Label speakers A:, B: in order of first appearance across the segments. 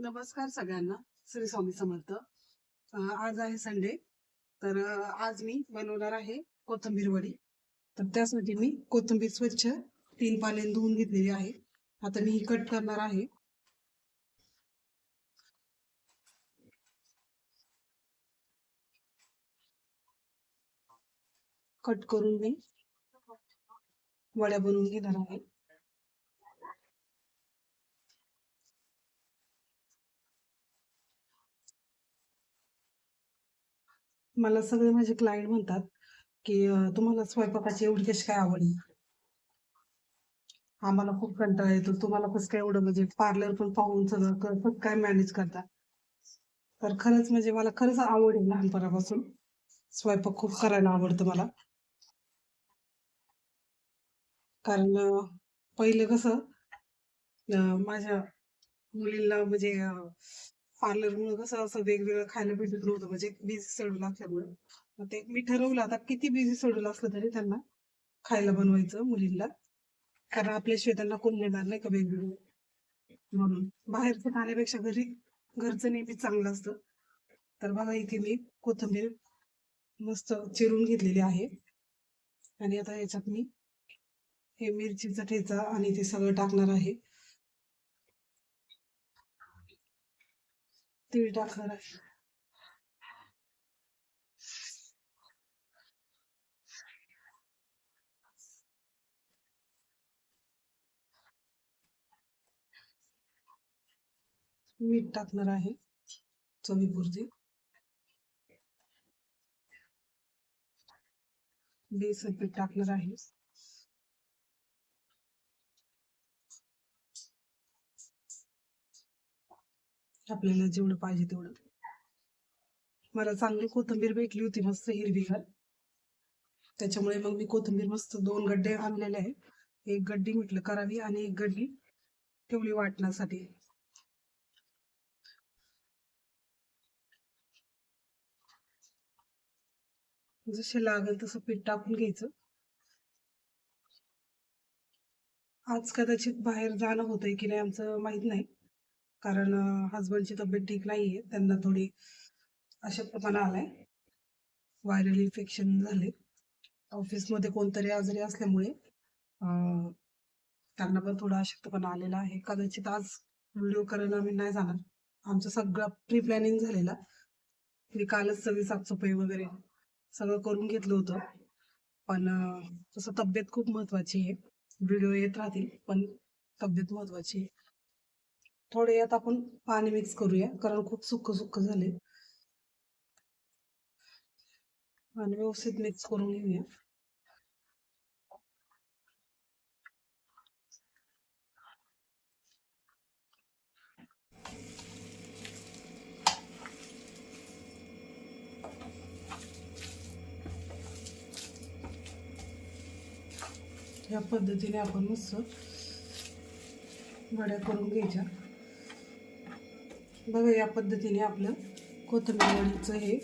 A: नमस्कार सगळ्यांना. श्री स्वामी समर्थ. आज आहे संडे. तर आज मी बनवणार आहे कोथिंबीर वडी. तर त्यासाठी मी कोथिंबीर स्वच्छ 3 पाण्याने धुवून घेतलेली आहे. आता मी ही कट करणार आहे. कट करून मी वड्या बनवून घेणार आहे. मला सगळे माझे क्लायंट म्हणतात की तुम्हाला स्वयंपाकाची एवढी कशी काय आवड आहे? आम्हाला खूप कंटाळा येतो. तुम्हाला कसं काय एवढं म्हणजे पार्लर पण पाहून सगळं कसं काय मॅनेज करता? तर खरंच म्हणजे मला खरंच आवड आहे लहानपणापासून. स्वयंपाक खूप करायला आवडतं मला. कारण पहिलं कसं माझ्या मुलीला म्हणजे पार्लरमुळं कसं असं वेगवेगळं खायला भेटत नव्हतं म्हणजे बिझी शेड्यूल असल्यामुळे. मग ते मी ठरवलं आता किती बिझी शेड्यूल असलं तरी त्यांना खायला बनवायचं मुलींना. कारण आपल्याशिवाय त्यांना कोण देणार नाही का वेगवेगळं. म्हणून बाहेरचं खाण्यापेक्षा घरचं नेहमीच चांगलं असतं. तर बघा इथे मी कोथिंबीर मस्त चिरून घेतलेली आहे आणि आता याच्यात मी हे मिरचीचा ठेचा आणि ते सगळं टाकणार आहे. तीळ टाकणार आहे. मीठ टाकणार आहे चवीपुरती. बेसन पीठ टाकणार आहे. आपल्याला जेवढं पाहिजे तेवढं. मला चांगली कोथिंबीर भेटली होती मस्त हिरवीगार. त्याच्यामुळे मग मी कोथिंबीर मस्त 2 गड्डे आणलेले आहे. एक गड्डी म्हटलं करावी आणि एक गड्डी ठेवली वाटण्यासाठी. जसे लागेल तसं पीठ टाकून घ्यायचं. आज कदाचित बाहेर जाणं होतंय की नाही आमचं माहित नाही. कारण हसबंडची तब्येत ठीक नाहीये. त्यांना थोडी अशक्तपणा आलाय. व्हायरल इन्फेक्शन झाले. ऑफिसमध्ये कोणतरी आजारी असल्यामुळे त्यांना पण थोडा अशक्तपणा आलेला आहे. कदाचित आज व्हिडिओ करायला आम्ही नाही जाणार. आमचं सगळं प्री प्लॅनिंग झालेला. मी कालच सगळी साफसफाई वगैरे सगळं करून घेतलं होतं. पण तसं तब्येत खूप महत्वाची आहे. व्हिडिओ येत राहतील पण तब्येत महत्वाची आहे. थोडे यात आपण पाणी मिक्स करूया कारण खूप सुक्क सुक्क झाले. आणि व्यवस्थित मिक्स करून घेऊया. या पद्धतीने आपण मस्त वड्या करून घ्यायच्या. बघा या पद्धतीने आपलं कोथिंबीर वडीचं हे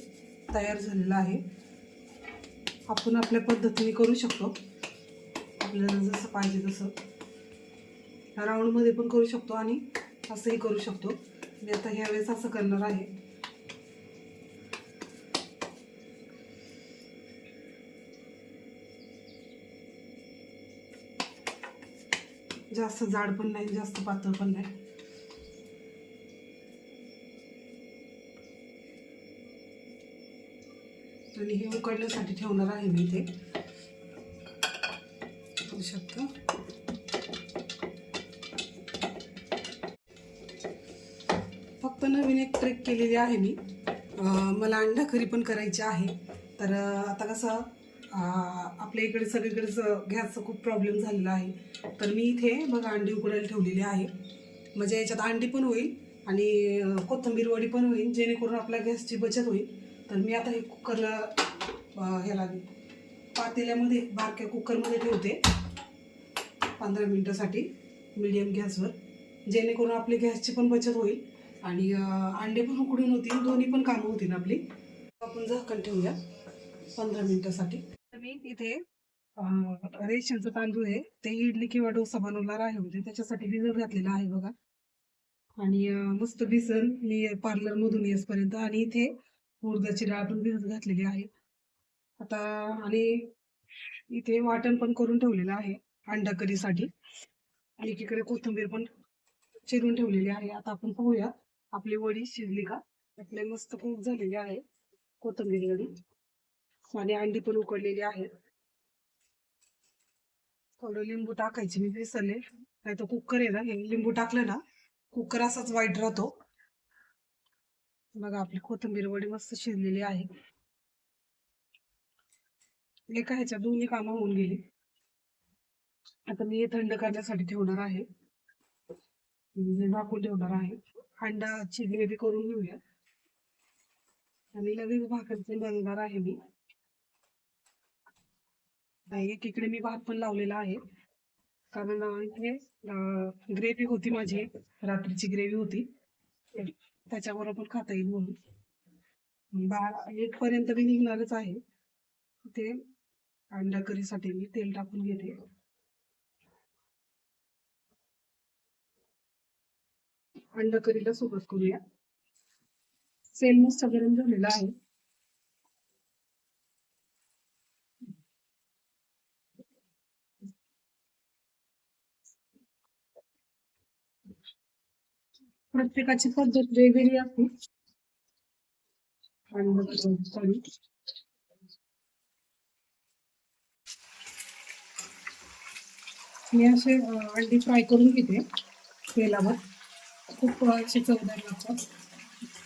A: तयार झालेलं आहे. आपण आपल्या पद्धतीने करू शकतो. आपल्याला जसं पाहिजे तसं राऊंडमध्ये पण करू शकतो आणि असंही करू शकतो. मी आता ह्यावेळेस असं करणार आहे. जास्त जाड पण नाही जास्त पातळ पण नाही. आणि हे उकडण्यासाठी ठेवणार आहे मी इथे. बघू शकता. फक्त नवीन एक ट्रिक केलेली आहे मी. मला अंडा करी पण करायची आहे. तर आता कसं आपल्या इकडे सगळीकडेच गॅसचा खूप प्रॉब्लेम झालेला आहे. तर मी इथे बघा अंडी उकडायला ठेवलेली आहे. म्हणजे याच्यात अंडी पण होईल आणि कोथिंबीर वडी पण होईल जेणेकरून आपल्या गॅसची बचत होईल. तर मी आता हे कुकरला ह्याला पातेल्यामध्ये बारक्या कुकरमध्ये ठेवते 15 मिनिटासाठी मीडियम गॅसवर. जेणेकरून आपली गॅसची पण बचत होईल आणि अंडे पण उकडून होतील. दोन्ही पण कामं होतील आपली. आपण झाकण ठेवूया 15 मिनिटासाठी. मी इथे रेशनचं तांदूळ आहे ते इडली किंवा डोसा बनवणार आहे म्हणजे त्याच्यासाठी भिजत घातलेला आहे बघा. आणि मस्त भिजल मी पार्लर मधून येसपर्यंत. आणि इथे उडदाची डाळ पण भिजत घातलेली आहे आता. आणि इथे वाटण पण करून ठेवलेलं आहे अंडा करीसाठी. आणि एकीकडे कोथिंबीर पण चिरून ठेवलेली आहे. आता आपण पाहूया आपली वडी शिजली का. आपले मस्त कूक झालेली आहे कोथिंबीर वडी. आणि अंडी पण उकडलेली आहे. थोडं लिंबू टाकायचे मी विसरले, नाही तर कुकर आहे ना, हे लिंबू टाकलं ना कुकर असाच वाईट राहतो. बघा आपली कोथिंबीर वडी मस्त शिजलेली आहे. एका ह्याच्या दोन्ही कामं होऊन गेली. आता मी हे थंड करण्यासाठी ठेवणार आहे, म्हणजे झाकून ठेवणार आहे. अंडाची ग्रेव्ही करून घेऊया आणि लगेच भाकरची बनवणार आहे मी. एकीकडे मी भात पण लावलेला आहे, कारण हे ग्रेव्ही होती माझी, रात्रीची ग्रेव्ही होती, त्याच्याबरोबर पण खाता येईल म्हणून. 1 पर्यंत मी निघणारच आहे. ते अंडा करीसाठी मी तेल टाकून घेते. अंडा करीला सुरुवात करूया. तेल मस्त गरम झालेलं आहे. प्रत्येकाची पद्धत वेगवेगळी असते अंडा करी. मी असे अंडी फ्राय करून घेते तेलावर, खूप असे चवदार लागतात.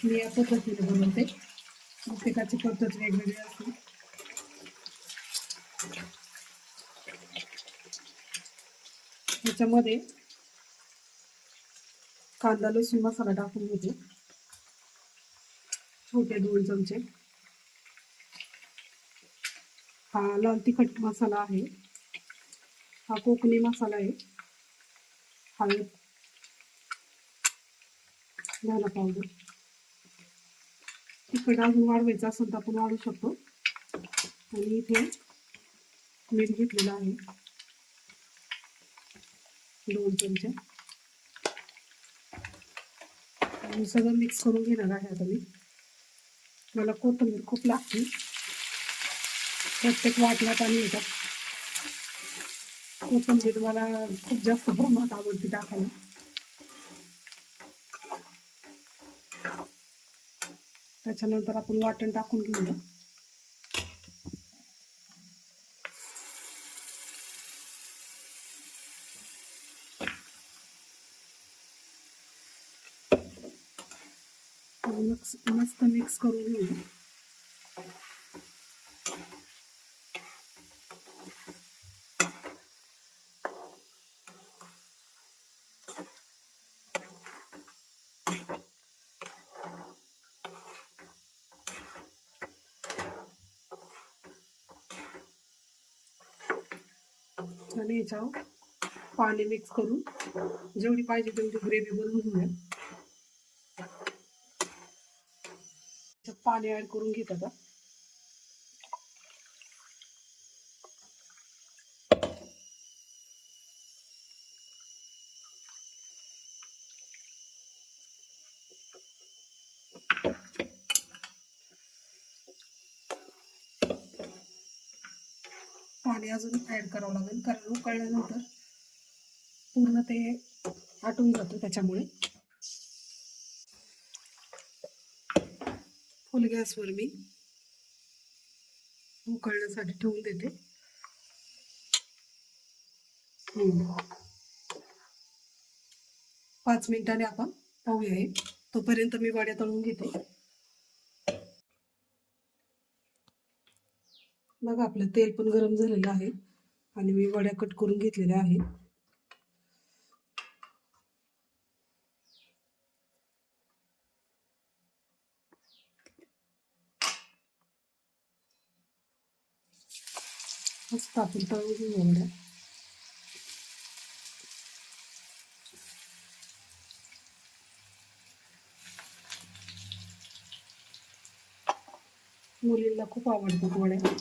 A: मी या पद्धतीने बनवते. प्रत्येकाची पद्धत वेगवेगळी असते. त्याच्यामध्ये कांदा लसूण मसाला टाकून घेते, छोटे 2 चमचे. हा लाल तिखट मसाला आहे, हा कोकणी मसाला आहे. हळद, धना पावडर. तिखट अजून वाढवायचं असेल तर आपण वाढवू शकतो. आणि इथे मीठ घेतलेलं आहे 2 चमचे. आणि सगळं मिक्स करून घेणार आहे आता मी. मला कोथिंबीर खूप लागते, प्रत्येक वाटण्यात आणि येतात. कोथिंबीर मला खूप जास्त प्रमाणात आवडते टाकायला. त्याच्यानंतर आपण वाटण टाकून घेऊया. मस्त मिक्स करून घेऊया. आणि याच्यावर पाणी मिक्स करून जेवढी पाहिजे तेवढी ग्रेव्ही बनवून घेऊया. पाणी ऍड करून घेत आता. पाणी अजून ऍड करावं लागेल, कारण उकळल्यानंतर पूर्ण ते आटून जातं त्याच्यामुळे. फुल गॅसवर मी उकळण्यासाठी ठेवून देते. 5 मिनिटांनी आपण पाहूया. तोपर्यंत मी वड्या तळून घेते. बघा आपलं तेल पण गरम झालेलं आहे आणि मी वड्या कट करून घेतलेल्या आहे. मस्त आपण तळून घेऊ वड्या. मुलींना खूप आवडतात वड्या.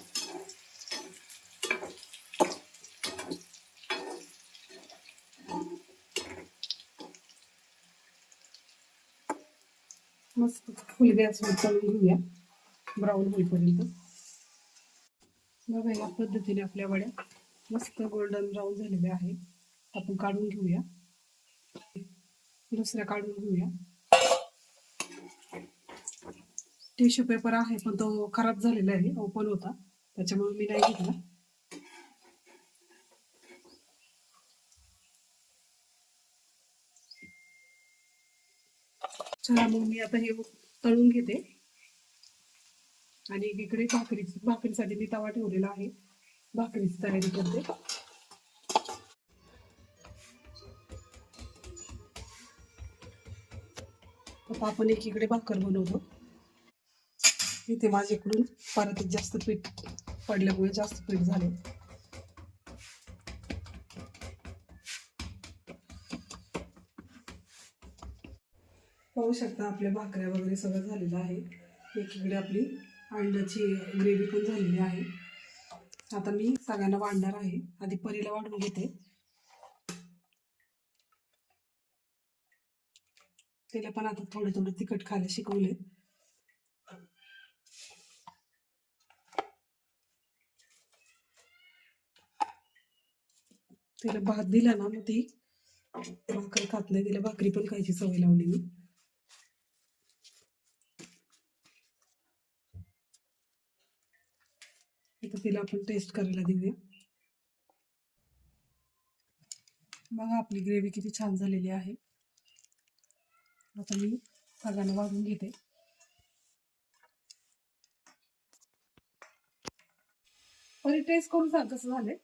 A: मस्त फुल गॅसवर तळून घेऊया ब्राऊन होईपर्यंत. बघा या पद्धतीने आपल्या वड्या मस्त गोल्डन ब्राऊन झालेल्या आहेत. आपण काढून घेऊया. दुसऱ्या काढून घेऊया. टिश्यू पेपर आहे पण तो खराब झालेला आहे, ओपन होता, त्याच्यामुळे मी नाही घेतला. चला मग मी आता हे तळून घेते. आणि एकीकडे भाकरीसाठी मी तवा ठेवलेला आहे, भाकरीची तयारी करते. आता आपण एकीकडे भाकर बनवतो. इथे माझ्याकडून परत जास्त पीठ पडल्यामुळे जास्त पीठ झाले. पाहू शकता आपल्या भाकऱ्या वगैरे सगळं झालेलं आहे. एकीकडे आपली अंड्याची ग्रेव्ही पण झालेली आहे. आता मी सगळ्यांना वाढणार आहे. आधी परीला वाढून घेते. तिला पण आता थोडं थोडं तिखट खायला शिकवले. तिला भात दिला ना मग ती भाकरी खात नाही, तिला भाकरी पण खायची सवय लावली मी. आता तिला आपण टेस्ट करायला देऊया. बघा आपली ग्रेव्ही किती छान झालेली आहे. आता मी सगळ्यांना वाढून घेते. परी टेस्ट करून सांग कसं झाले.